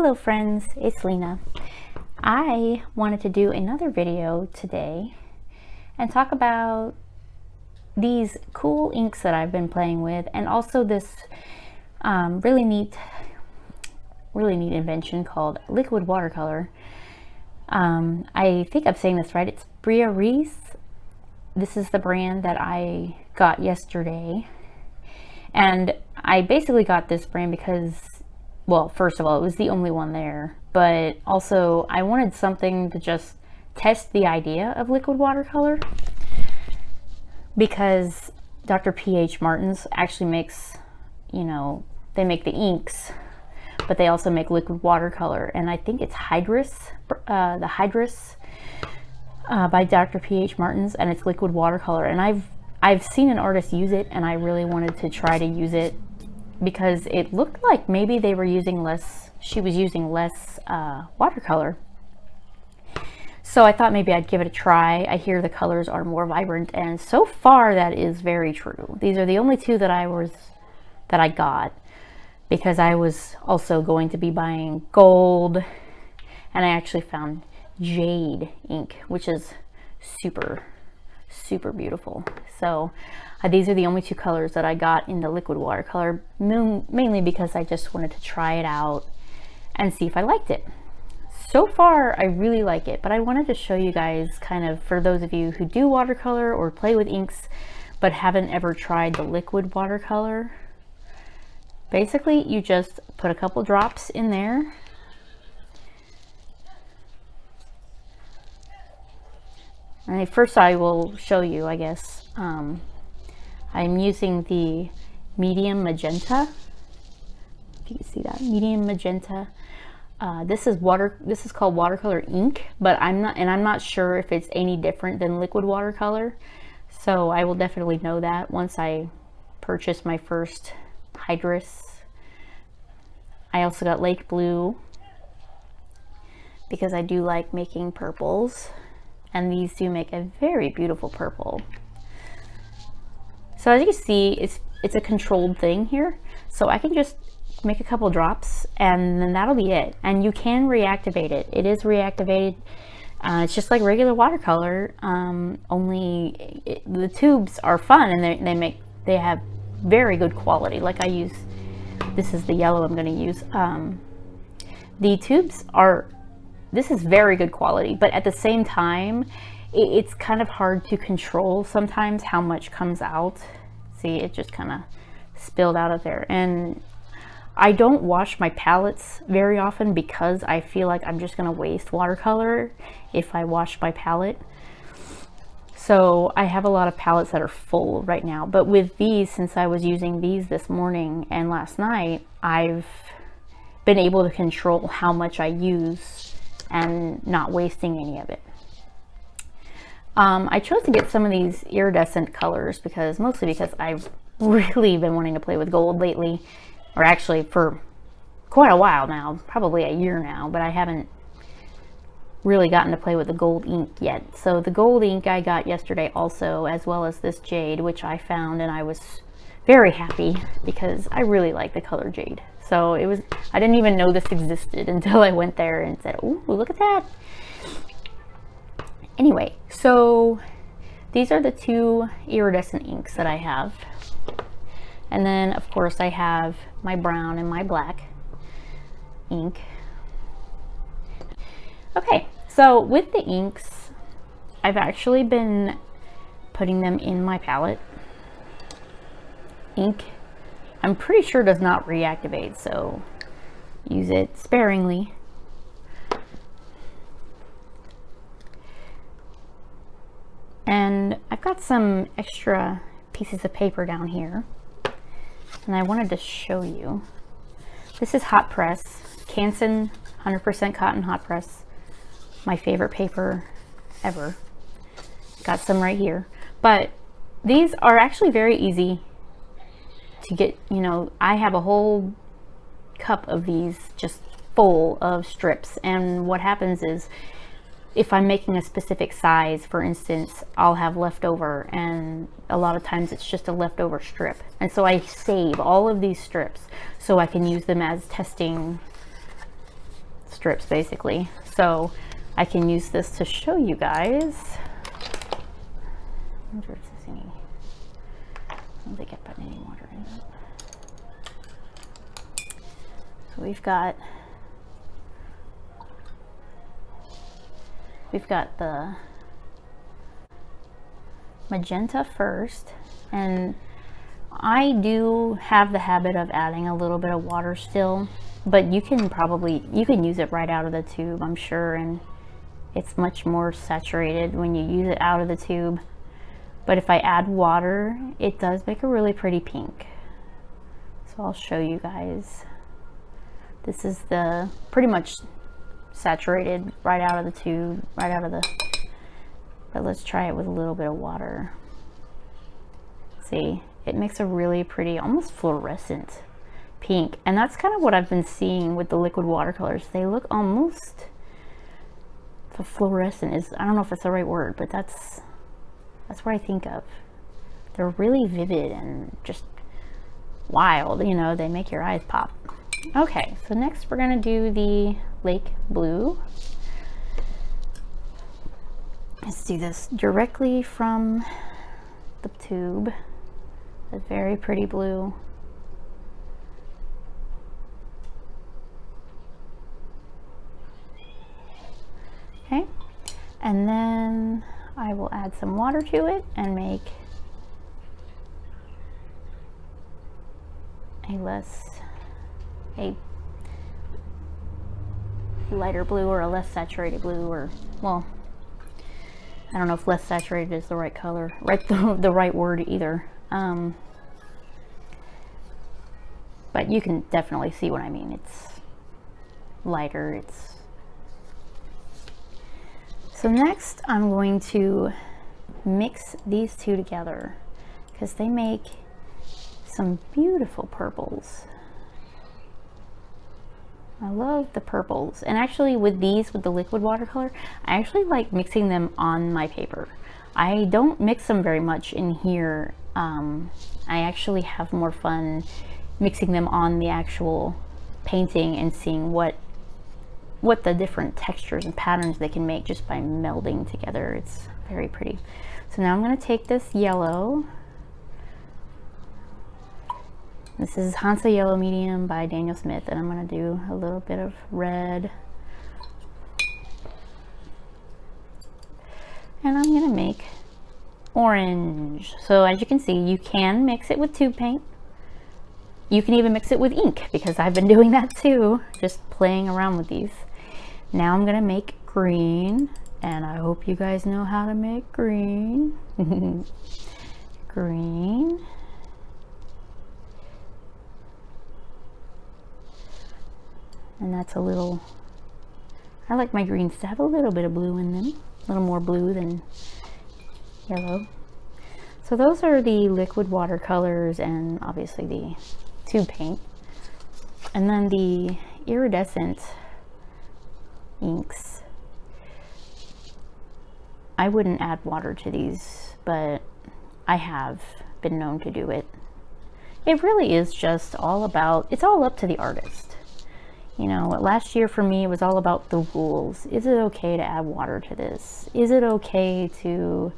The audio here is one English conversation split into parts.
Hello friends, it's Lena. I wanted to do another video today and talk about these cool inks that I've been playing with, and also this really neat invention called liquid watercolor. I think I'm saying this right. It's Brea Reese. This is the brand that I got yesterday, and I basically got this brand because, well, first of all, it was the only one there, but also I wanted something to just test the idea of liquid watercolor, because Dr. P.H. Martin's actually makes, they make the inks, but they also make liquid watercolor, and I think it's the Hydrus by Dr. P.H. Martin's, and it's liquid watercolor, and I've seen an artist use it, and I really wanted to try to use it because it looked like maybe they were using less, she was using less watercolor. So I thought maybe I'd give it a try. I hear the colors are more vibrant, and so far that is very true. These are the only two that I got, because I was also going to be buying gold, and I actually found jade ink, which is super beautiful. So these are the only two colors that I got in the liquid watercolor, mainly because I just wanted to try it out and see if I liked it. So far I really like it, but I wanted to show you guys, kind of, for those of you who do watercolor or play with inks but haven't ever tried the liquid watercolor. Basically you just put a couple drops in there, and first I will show you, I guess. I'm using the medium magenta. If you can see that, medium magenta. This is called watercolor ink, but I'm not sure if it's any different than liquid watercolor. So I will definitely know that once I purchase my first Hydrus. I also got Lake Blue because I do like making purples, and these do make a very beautiful purple. So as you can see, it's a controlled thing here, so I can just make a couple drops and then that'll be it. And you can reactivate it. It is reactivated. It's just like regular watercolor, only the tubes are fun, and they have very good quality. Like I use, this is the yellow I'm going to use. The tubes this is very good quality, but at the same time it's kind of hard to control sometimes how much comes out. See, it just kind of spilled out of there. And I don't wash my palettes very often because I feel like I'm just going to waste watercolor if I wash my palette. So I have a lot of palettes that are full right now, but with these, since I was using these this morning and last night, I've been able to control how much I use and not wasting any of it. I chose to get some of these iridescent colors mostly because I've really been wanting to play with gold lately, or actually for quite a while now, probably a year now, but I haven't really gotten to play with the gold ink yet. So the gold ink I got yesterday also, as well as this jade, which I found, and I was very happy because I really like the color jade. So I didn't even know this existed until I went there and said, "Oh, look at that." Anyway, so these are the two iridescent inks that I have. And then, of course, I have my brown and my black ink. Okay, so with the inks, I've actually been putting them in my palette. Ink, I'm pretty sure, does not reactivate, so use it sparingly. And I've got some extra pieces of paper down here, and I wanted to show you. This is hot press, Canson 100% cotton hot press, my favorite paper ever. Got some right here, but these are actually very easy to get. I have a whole cup of these just full of strips, and what happens is, if I'm making a specific size, for instance, I'll have leftover, and a lot of times it's just a leftover strip. And so I save all of these strips so I can use them as testing strips basically. So I can use this to show you guys. I wonder if there's any, I don't think I put any water in it. So we've got the magenta first, and I do have the habit of adding a little bit of water still, but you can use it right out of the tube, I'm sure, and it's much more saturated when you use it out of the tube. But if I add water, it does make a really pretty pink. So I'll show you guys. This is the pretty much saturated right out of the tube, but let's try it with a little bit of water. See, it makes a really pretty, almost fluorescent pink. And that's kind of what I've been seeing with the liquid watercolors. They look almost, the fluorescent is, I don't know if it's the right word, but that's what I think of. They're really vivid and just wild, you know, they make your eyes pop. Okay, so next we're gonna do the lake blue. Let's do this directly from the tube. A very pretty blue. Okay, and then I will add some water to it and make a lighter blue, or a less saturated blue, or, well, I don't know if less saturated is the right color, the right word either. But you can definitely see what I mean. It's lighter. So next I'm going to mix these two together because they make some beautiful purples. I love the purples. And actually with these, with the liquid watercolor, I actually like mixing them on my paper. I don't mix them very much in here. I actually have more fun mixing them on the actual painting and seeing what the different textures and patterns they can make just by melding together. It's very pretty. So now I'm going to take this yellow. This is Hansa Yellow Medium by Daniel Smith, and I'm going to do a little bit of red. And I'm going to make orange. So as you can see, you can mix it with tube paint. You can even mix it with ink, because I've been doing that too, just playing around with these. Now I'm going to make green, and I hope you guys know how to make green. Green. And that's a little, I like my greens to have a little bit of blue in them, a little more blue than yellow. So those are the liquid watercolors and obviously the tube paint. And then the iridescent inks. I wouldn't add water to these, but I have been known to do it. It really is just all about, it's all up to the artist. You know, last year for me, it was all about the rules. Is it okay to add water to this? Is it okay to,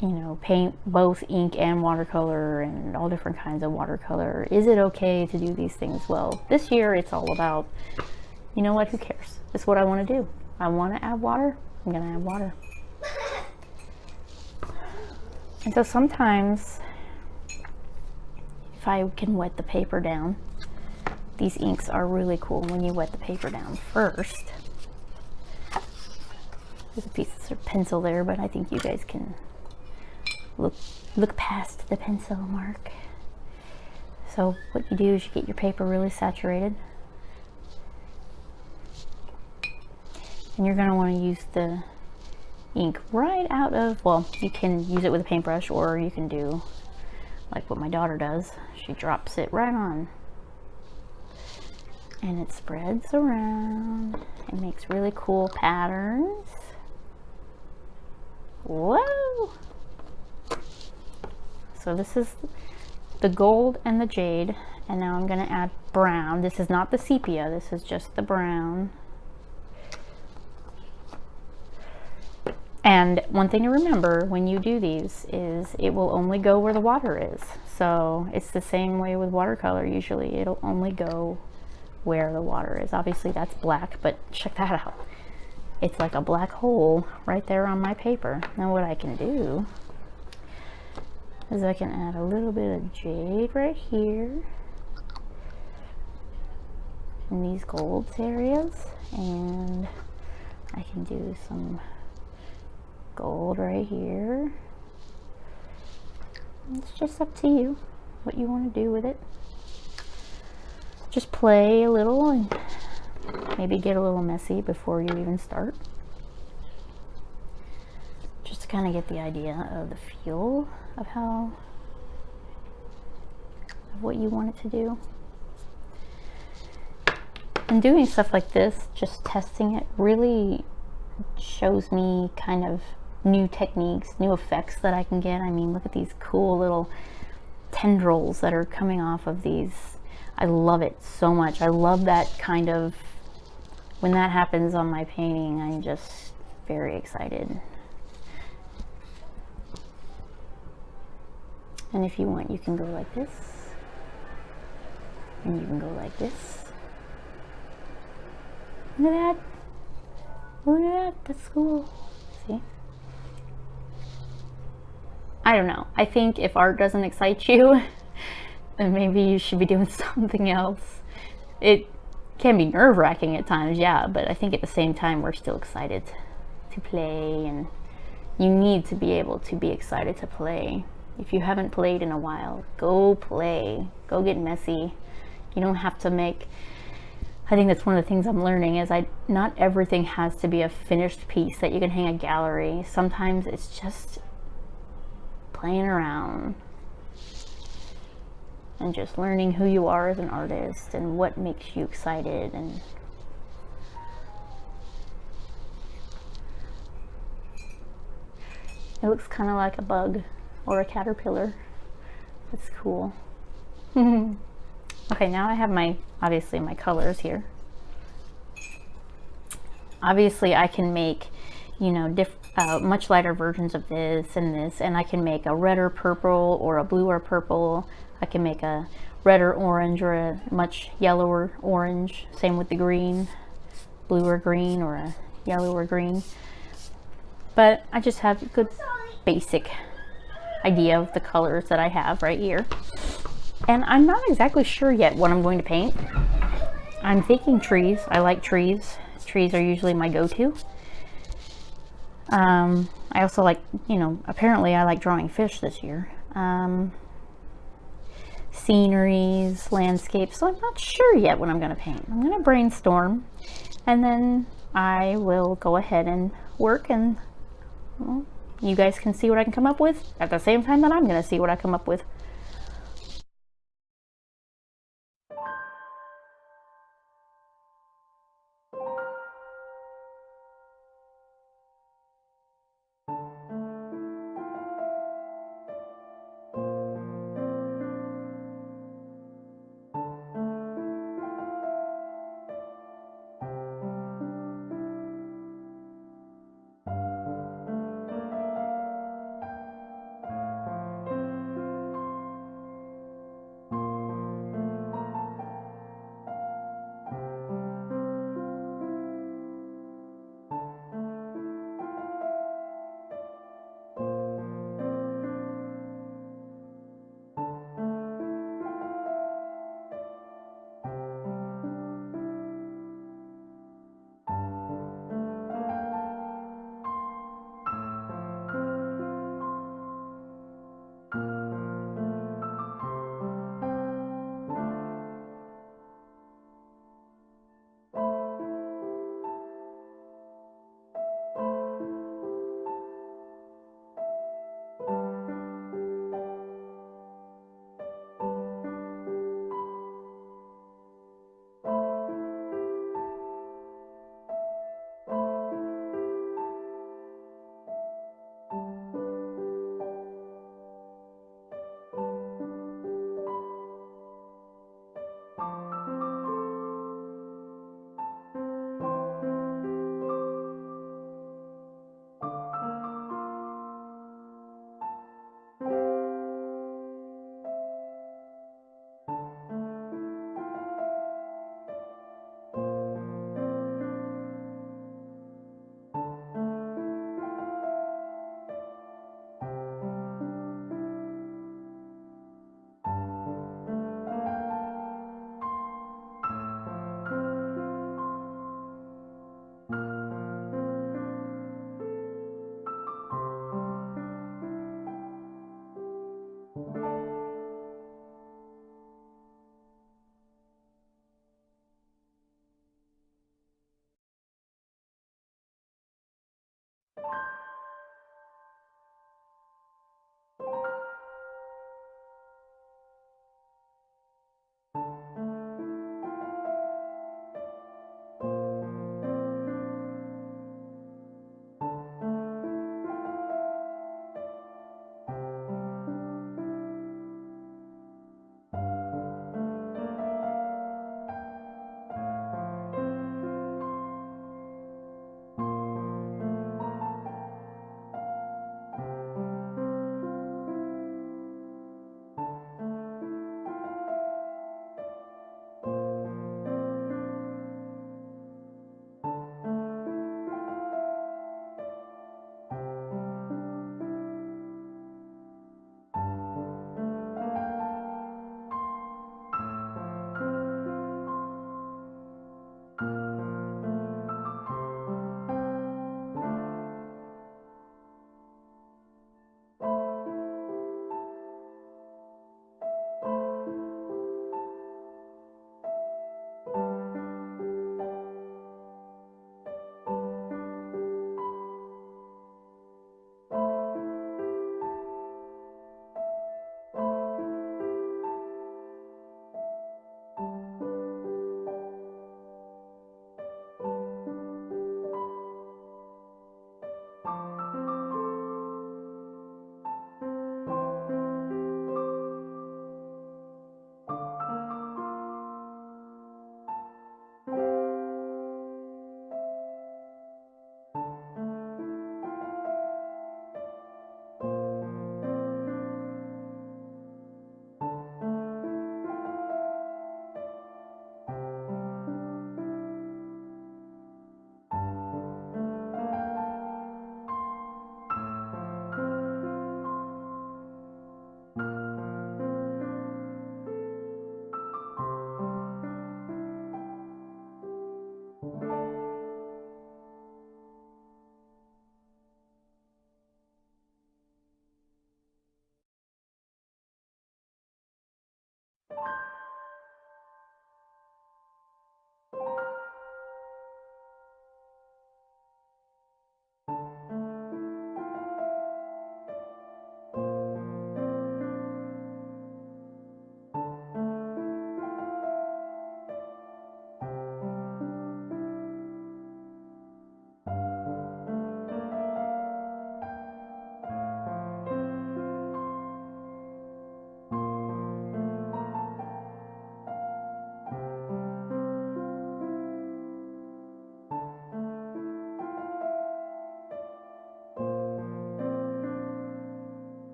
you know, paint both ink and watercolor and all different kinds of watercolor? Is it okay to do these things? Well, this year it's all about, you know what, who cares? It's what I want to do. I want to add water, I'm going to add water. And so sometimes, if I can wet the paper down, these inks are really cool when you wet the paper down first. There's a piece of pencil there, but I think you guys can look past the pencil mark. So what you do is you get your paper really saturated. And you're going to want to use the ink right out of, well, you can use it with a paintbrush, or you can do like what my daughter does. She drops it right on. And it spreads around. It makes really cool patterns. Whoa! So this is the gold and the jade, and now I'm going to add brown. This is not the sepia, this is just the brown. And one thing to remember when you do these is it will only go where the water is. So it's the same way with watercolor. Usually it'll only go where the water is. Obviously that's black, but check that out. It's like a black hole right there on my paper. Now what I can do is I can add a little bit of jade right here in these golds areas, and I can do some gold right here. It's just up to you what you want to do with it. Just play a little and maybe get a little messy before you even start, just to kind of get the idea of the feel of what you want it to do. And doing stuff like this, just testing it, really shows me kind of new techniques, new effects that I can get. I mean, look at these cool little tendrils that are coming off of these. I love it so much. I love that kind of, when that happens on my painting, I'm just very excited. And if you want, you can go like this, and you can go like this. Look at that. Look at that. That's cool. See? I don't know. I think if art doesn't excite you, then maybe you should be doing something else. It can be nerve-wracking at times, yeah, but I think at the same time we're still excited to play, and you need to be able to be excited to play. If you haven't played in a while, go play. Go get messy. You don't have to make... I think that's one of the things I'm learning is not everything has to be a finished piece that you can hang a gallery. Sometimes it's just playing around and just learning who you are as an artist and what makes you excited. And it looks kind of like a bug or a caterpillar. That's cool. Okay, now I have obviously my colors here. Obviously I can make, you know, much lighter versions of this, and I can make a red or purple or a blue or purple. I can make a red or orange or a much yellower orange. Same with the green, blue or green or a yellow or green. But I just have a good basic idea of the colors that I have right here. And I'm not exactly sure yet what I'm going to paint. I'm thinking trees. I like trees. Trees are usually my go-to. I also like, you know, apparently I like drawing fish this year. Sceneries, landscapes. So I'm not sure yet what I'm going to paint. I'm going to brainstorm, and then I will go ahead and work, and well, you guys can see what I can come up with at the same time that I'm going to see what I come up with.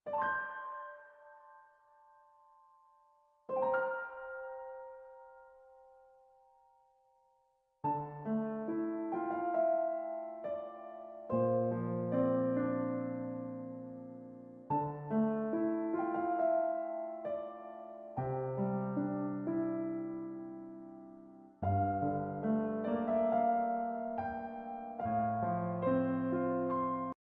you.